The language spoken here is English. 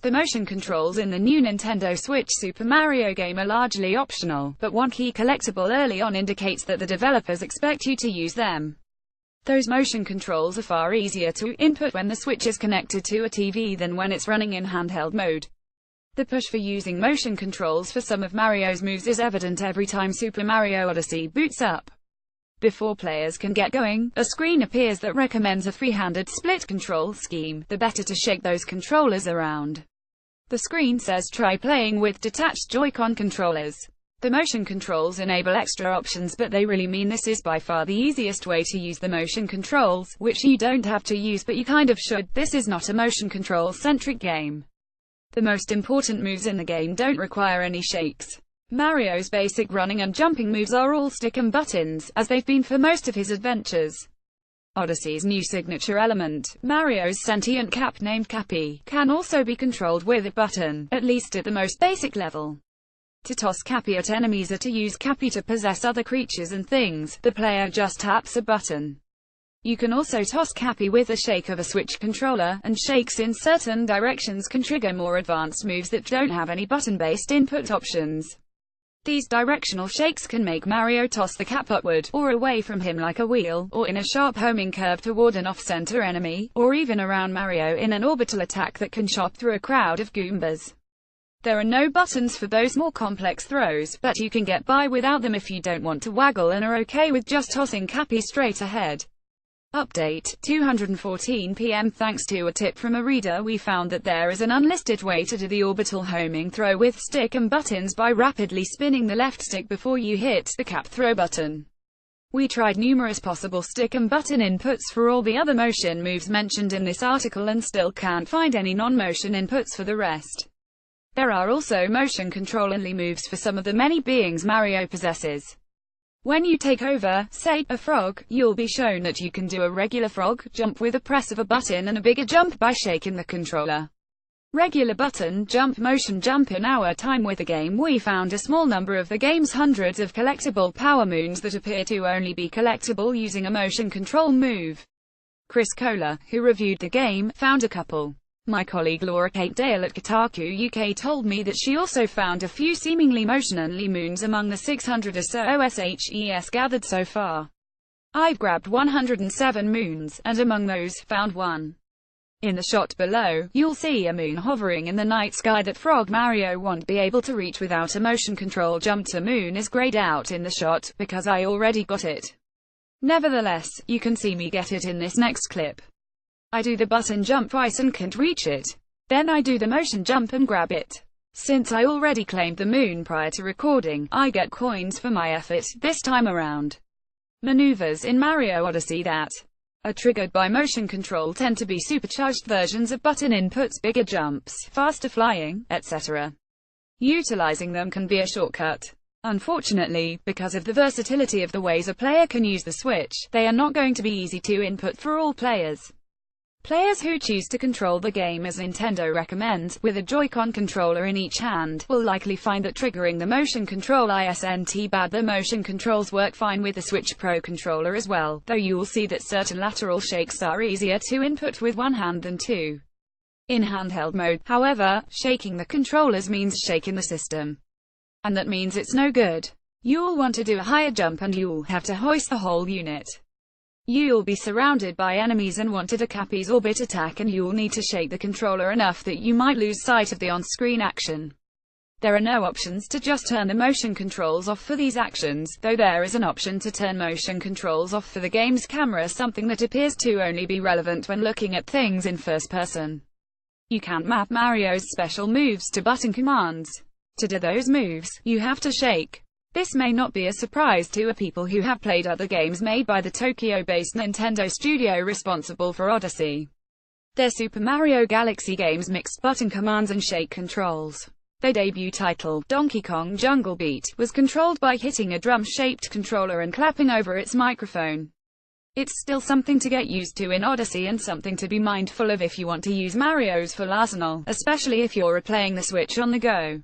The motion controls in the new Nintendo Switch Super Mario game are largely optional, but one key collectible early on indicates that the developers expect you to use them. Those motion controls are far easier to input when the Switch is connected to a TV than when it's running in handheld mode. The push for using motion controls for some of Mario's moves is evident every time Super Mario Odyssey boots up. Before players can get going, a screen appears that recommends a free-handed split control scheme, the better to shake those controllers around. The screen says try playing with detached Joy-Con controllers. The motion controls enable extra options, but they really mean this is by far the easiest way to use the motion controls, which you don't have to use but you kind of should. This is not a motion control-centric game. The most important moves in the game don't require any shakes. Mario's basic running and jumping moves are all stick and buttons, as they've been for most of his adventures. Odyssey's new signature element, Mario's sentient cap named Cappy, can also be controlled with a button, at least at the most basic level. To toss Cappy at enemies or to use Cappy to possess other creatures and things, the player just taps a button. You can also toss Cappy with a shake of a Switch controller, and shakes in certain directions can trigger more advanced moves that don't have any button-based input options. These directional shakes can make Mario toss the cap upward, or away from him like a wheel, or in a sharp homing curve toward an off-center enemy, or even around Mario in an orbital attack that can chop through a crowd of Goombas. There are no buttons for those more complex throws, but you can get by without them if you don't want to waggle and are okay with just tossing Cappy straight ahead. Update, 2:14 p.m. Thanks to a tip from a reader, we found that there is an unlisted way to do the orbital homing throw with stick and buttons by rapidly spinning the left stick before you hit the cap throw button. We tried numerous possible stick and button inputs for all the other motion moves mentioned in this article and still can't find any non-motion inputs for the rest. There are also motion control-only moves for some of the many beings Mario possesses. When you take over, say, a frog, you'll be shown that you can do a regular frog jump with a press of a button and a bigger jump by shaking the controller. Regular button jump, motion jump. In our time with the game, we found a small number of the game's hundreds of collectible power moons that appear to only be collectible using a motion control move. Chris Kohler, who reviewed the game, found a couple. My colleague Laura Kate Dale at Kotaku UK told me that she also found a few seemingly motion-only moons among the 600 or so OSHES gathered so far. I've grabbed 107 moons, and among those, found one. In the shot below, you'll see a moon hovering in the night sky that Frog Mario won't be able to reach without a motion control jump. The moon is grayed out in the shot, because I already got it. Nevertheless, you can see me get it in this next clip. I do the button jump twice and can't reach it. Then I do the motion jump and grab it. Since I already claimed the moon prior to recording, I get coins for my effort, this time around. Maneuvers in Mario Odyssey that are triggered by motion control tend to be supercharged versions of button inputs, bigger jumps, faster flying, etc. Utilizing them can be a shortcut. Unfortunately, because of the versatility of the ways a player can use the Switch, they are not going to be easy to input for all players. Players who choose to control the game as Nintendo recommends, with a Joy-Con controller in each hand, will likely find that triggering the motion control isn't bad. The motion controls work fine with the Switch Pro controller as well, though you will see that certain lateral shakes are easier to input with one hand than two. In handheld mode, however, shaking the controllers means shaking the system. And that means it's no good. You'll want to do a higher jump and you'll have to hoist the whole unit. You'll be surrounded by enemies and wanted a Cappy's orbit attack, and you'll need to shake the controller enough that you might lose sight of the on-screen action. There are no options to just turn the motion controls off for these actions, though there is an option to turn motion controls off for the game's camera, something that appears to only be relevant when looking at things in first person. You can't map Mario's special moves to button commands. To do those moves, you have to shake. This may not be a surprise to people who have played other games made by the Tokyo-based Nintendo studio responsible for Odyssey. Their Super Mario Galaxy games mixed button commands and shake controls. Their debut title, Donkey Kong Jungle Beat, was controlled by hitting a drum-shaped controller and clapping over its microphone. It's still something to get used to in Odyssey and something to be mindful of if you want to use Mario's full arsenal, especially if you're replaying the Switch on the go.